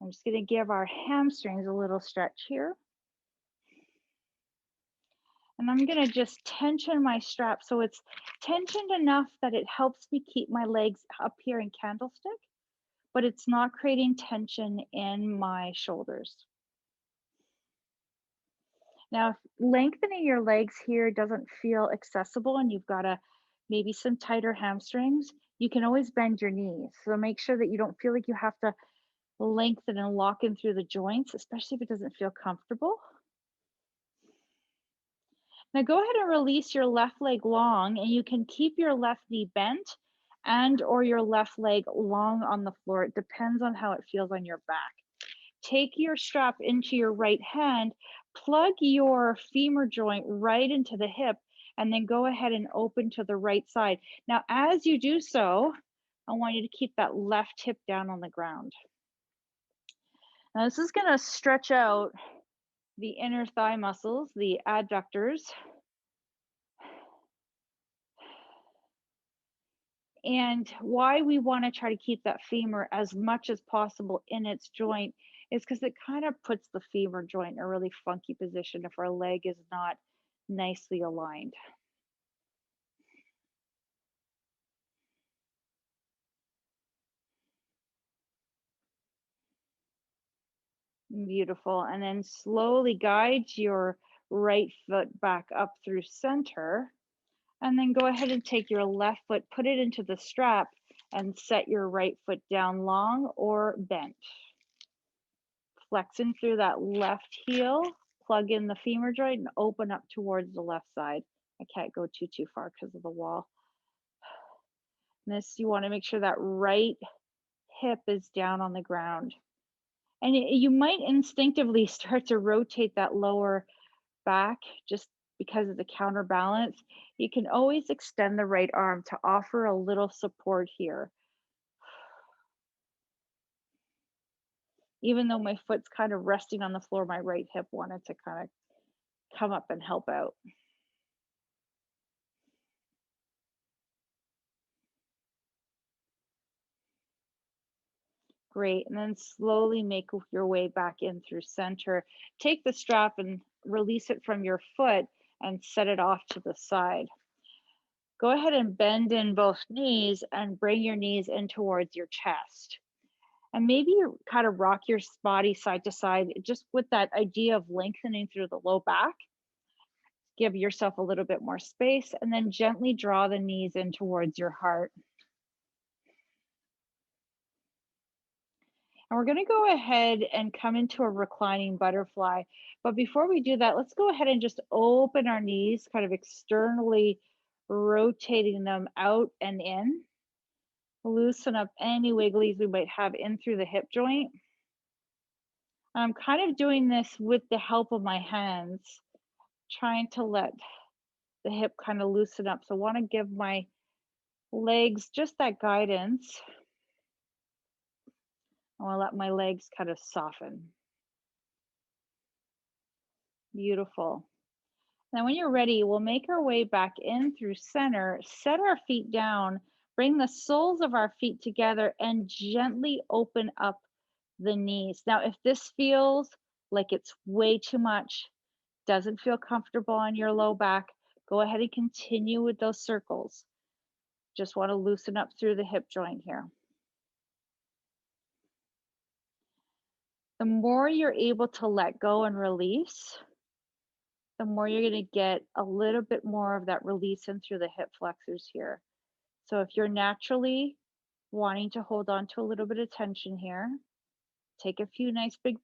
I'm just going to give our hamstrings a little stretch here. And I'm going to just tension my strap so it's tensioned enough that it helps me keep my legs up here in candlestick, but it's not creating tension in my shoulders. Now, if lengthening your legs here doesn't feel accessible and you've got maybe some tighter hamstrings, you can always bend your knees. So make sure that you don't feel like you have to lengthen and lock in through the joints, especially if it doesn't feel comfortable. Now go ahead and release your left leg long, and you can keep your left knee bent and or your left leg long on the floor. It depends on how it feels on your back. Take your strap into your right hand, plug your femur joint right into the hip, and then go ahead and open to the right side. Now, as you do so, I want you to keep that left hip down on the ground. Now, this is going to stretch out the inner thigh muscles, the adductors. And why we want to try to keep that femur as much as possible in its joint is because it kind of puts the femur joint in a really funky position if our leg is not nicely aligned. Beautiful. And then slowly guide your right foot back up through center. And then go ahead and take your left foot, put it into the strap, and set your right foot down long or bent. Flex in through that left heel, plug in the femur joint, and open up towards the left side. I can't go too far because of the wall. This, you want to make sure that right hip is down on the ground. And you might instinctively start to rotate that lower back just because of the counterbalance. You can always extend the right arm to offer a little support here. Even though my foot's kind of resting on the floor, my right hip wanted to kind of come up and help out. Great, and then slowly make your way back in through center. Take the strap and release it from your foot and set it off to the side. Go ahead and bend in both knees and bring your knees in towards your chest. And maybe you kind of rock your body side to side, just with that idea of lengthening through the low back. Give yourself a little bit more space, and then gently draw the knees in towards your heart. And we're going to go ahead and come into a reclining butterfly. But before we do that, let's go ahead and just open our knees, kind of externally rotating them out and in. Loosen up any wigglies we might have in through the hip joint. I'm kind of doing this with the help of my hands, trying to let the hip kind of loosen up. So I want to give my legs just that guidance. I want to let my legs kind of soften. Beautiful. Now, when you're ready, we'll make our way back in through center, set our feet down, bring the soles of our feet together, and gently open up the knees. Now, if this feels like it's way too much, doesn't feel comfortable on your low back, go ahead and continue with those circles. Just want to loosen up through the hip joint here. The more you're able to let go and release, the more you're going to get a little bit more of that release in through the hip flexors here. So if you're naturally wanting to hold on to a little bit of tension here, take a few nice big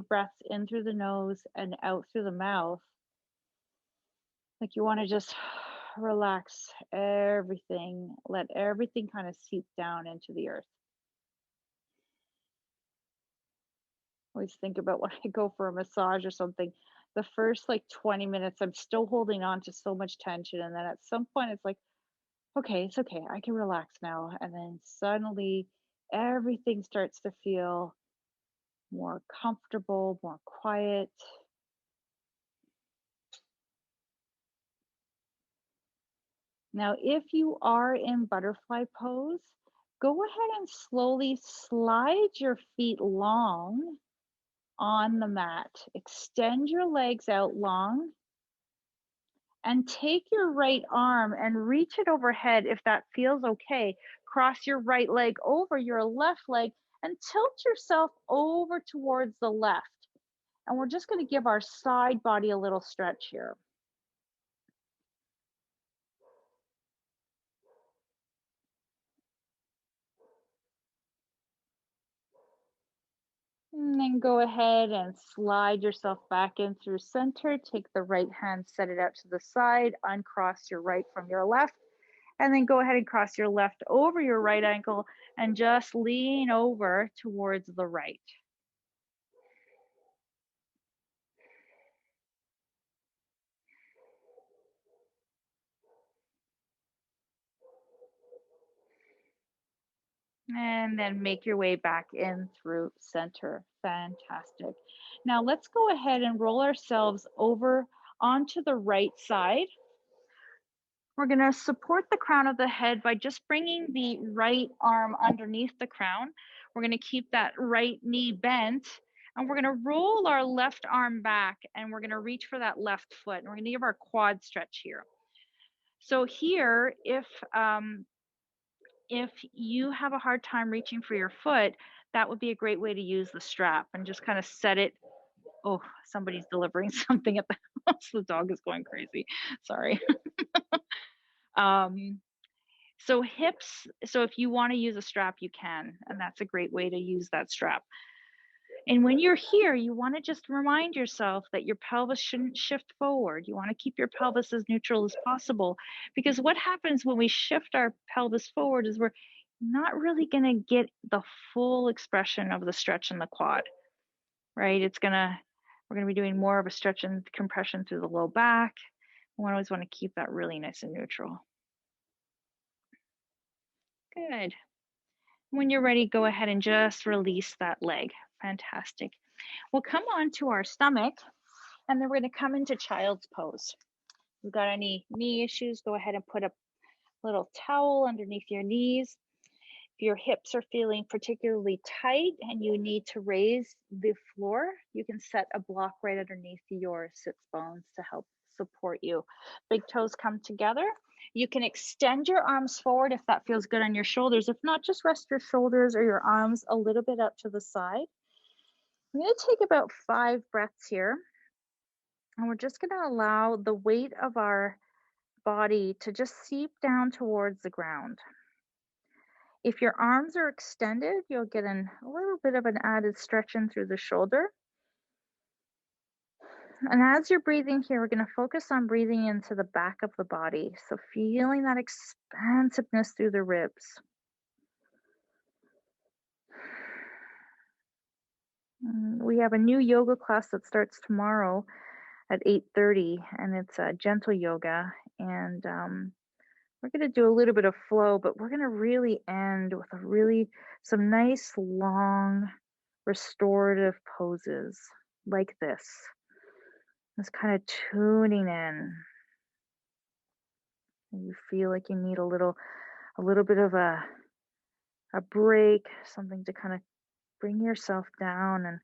breaths in through the nose and out through the mouth. Like you want to just relax everything, let everything kind of seep down into the earth. Always think about when I go for a massage or something, the first like 20 minutes, I'm still holding on to so much tension. And then at some point it's like, okay, it's okay. I can relax now. And then suddenly everything starts to feel more comfortable, more quiet. Now, if you are in butterfly pose, go ahead and slowly slide your feet long on the mat. Extend your legs out long and take your right arm and reach it overhead if that feels okay. Cross your right leg over your left leg and tilt yourself over towards the left. And we're just going to give our side body a little stretch here. And then go ahead and slide yourself back in through center. Take the right hand, set it out to the side, uncross your right from your left, and then go ahead and cross your left over your right ankle and just lean over towards the right. And then make your way back in through center. Fantastic. Now let's go ahead and roll ourselves over onto the right side. We're going to support the crown of the head by just bringing the right arm underneath the crown. We're going to keep that right knee bent, and we're going to roll our left arm back, and we're going to reach for that left foot. And we're going to give our quad stretch here. So here, if you have a hard time reaching for your foot, that would be a great way to use the strap and just kind of set it. Oh, somebody's delivering something at the house. The dog is going crazy. Sorry. So hips, so if you want to use a strap, you can, and that's a great way to use that strap. And when you're here, you want to just remind yourself that your pelvis shouldn't shift forward. You want to keep your pelvis as neutral as possible, because what happens when we shift our pelvis forward is we're not really going to get the full expression of the stretch in the quad, right? We're going to be doing more of a stretch and compression through the low back. We always want to keep that really nice and neutral. Good. When you're ready, go ahead and just release that leg. Fantastic. We'll come on to our stomach, and then we're going to come into child's pose. If you've got any knee issues, go ahead and put a little towel underneath your knees. If your hips are feeling particularly tight and you need to raise the floor, you can set a block right underneath your sits bones to help support you. Big toes come together. You can extend your arms forward if that feels good on your shoulders. If not, just rest your shoulders or your arms a little bit out to the side. I'm going to take about 5 breaths here. And we're just going to allow the weight of our body to just seep down towards the ground. If your arms are extended, you'll get a little bit of an added stretch in through the shoulder. And as you're breathing here, we're going to focus on breathing into the back of the body. So feeling that expansiveness through the ribs. We have a new yoga class that starts tomorrow at 8:30, and it's a gentle yoga. And we're going to do a little bit of flow, but we're going to really end with some nice, long, restorative poses like this. Just kind of tuning in. You feel like you need a little bit of a break, something to kind of bring yourself down, and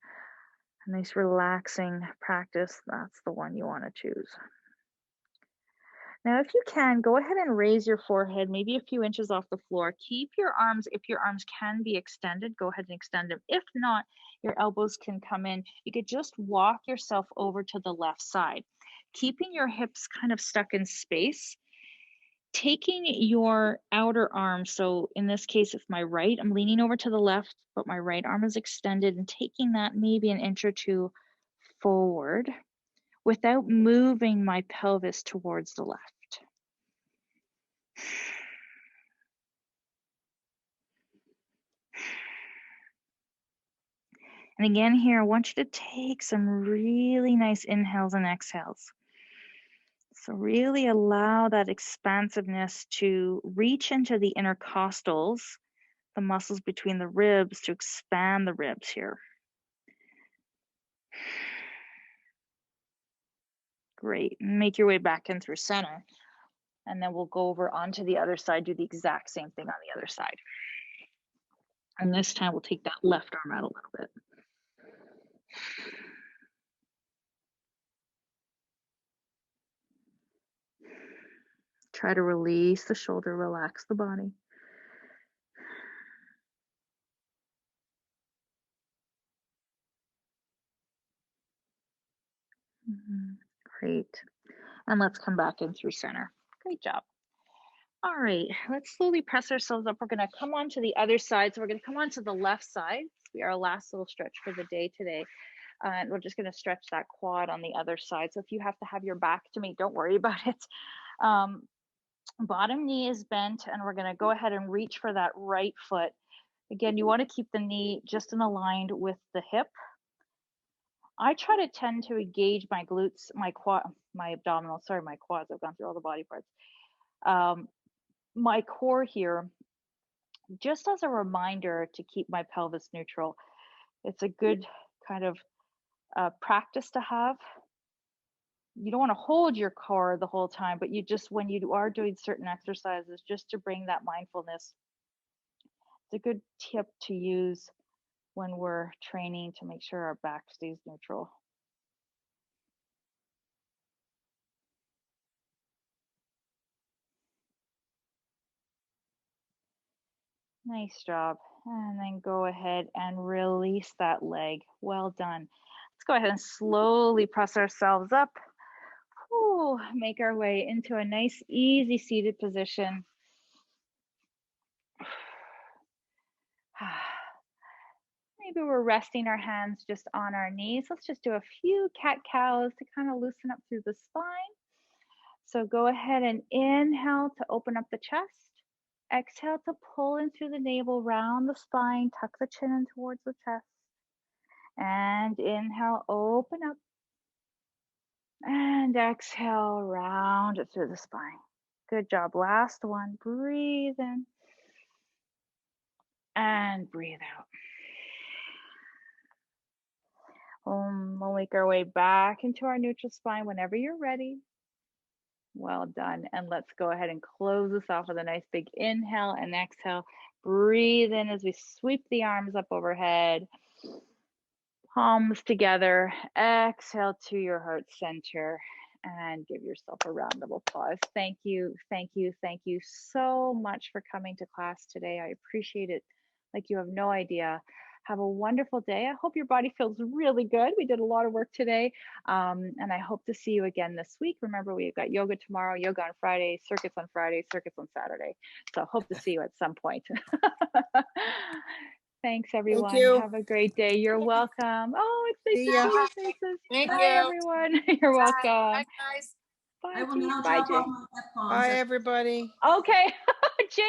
a nice relaxing practice. That's the one you want to choose. Now, if you can, go ahead and raise your forehead, maybe a few inches off the floor. Keep your arms, if your arms can be extended, go ahead and extend them. If not, your elbows can come in. You could just walk yourself over to the left side, keeping your hips kind of stuck in space. Taking your outer arm, so in this case, it's my right, I'm leaning over to the left, but my right arm is extended, and taking that maybe an inch or two forward without moving my pelvis towards the left. And again here, I want you to take some really nice inhales and exhales. So really allow that expansiveness to reach into the intercostals, the muscles between the ribs, to expand the ribs here. Great. Make your way back in through center. And then we'll go over onto the other side, do the exact same thing on the other side. And this time we'll take that left arm out a little bit. Try to release the shoulder, relax the body. Great. And let's come back in through center. Great job. All right, let's slowly press ourselves up. We're going to come on to the other side. So we're going to come on to the left side. This will be our last little stretch for the day today. And we're just going to stretch that quad on the other side. So if you have to have your back to me, don't worry about it. Bottom knee is bent, and we're going to go ahead and reach for that right foot. Again, you want to keep the knee just in aligned with the hip. I try to tend to engage my glutes, my abdominals, sorry, my quads. I've gone through all the body parts. My core here, just as a reminder to keep my pelvis neutral. It's a good kind of practice to have. You don't want to hold your core the whole time, but you just, when you are doing certain exercises, just to bring that mindfulness. It's a good tip to use when we're training to make sure our back stays neutral. Nice job. And then go ahead and release that leg. Well done. Let's go ahead and slowly press ourselves up. Ooh, make our way into a nice, easy seated position. Maybe we're resting our hands just on our knees. Let's just do a few cat-cows to kind of loosen up through the spine. So go ahead and inhale to open up the chest. Exhale to pull in through the navel, round the spine, tuck the chin in towards the chest. And inhale, open up. And exhale, round it through the spine. Good job. Last one. Breathe in. And breathe out. We'll make our way back into our neutral spine whenever you're ready. Well done. And let's go ahead and close this off with a nice big inhale and exhale. Breathe in as we sweep the arms up overhead. Palms together. Exhale to your heart center and give yourself a round of applause. Thank you, thank you, thank you so much for coming to class today. I appreciate it like you have no idea. Have a wonderful day. I hope your body feels really good. We did a lot of work today, and I hope to see you again this week. Remember, we've got yoga tomorrow, yoga on Friday, circuits on Friday, circuits on Saturday. So hope to see you at some point. Thanks, everyone. you. Have a great day. You're welcome. Oh, it's nice See to ya. see your faces. Thank Bye, you. everyone. You're welcome. Bye, guys. Bye, I will Jane. now Bye, drop off Jane. my F-bombs. Bye, everybody. Okay, Jane.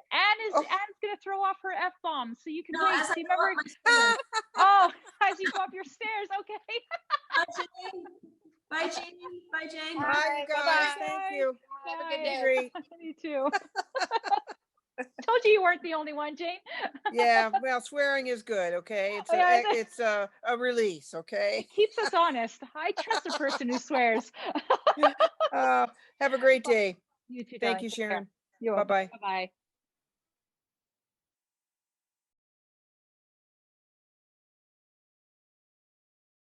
Oh. Anne's gonna throw off her F-bomb, so you can No, wait. as I Do you go up remember? my stairs. Oh, as you go up your stairs. Okay. Bye, Jane. Bye, Jane. Bye, Jane. Bye, you guys. Bye-bye. Thank you. Have a good Bye. day. Great. Me too. Told you weren't the only one, Jane. Yeah, well, swearing is good, okay? It's Yeah, it's a release, okay? It keeps us honest. I trust a person who swears. Have a great day. You too, Thank darling. you, Take care. Sharon. You're welcome. Bye-bye. Bye-bye.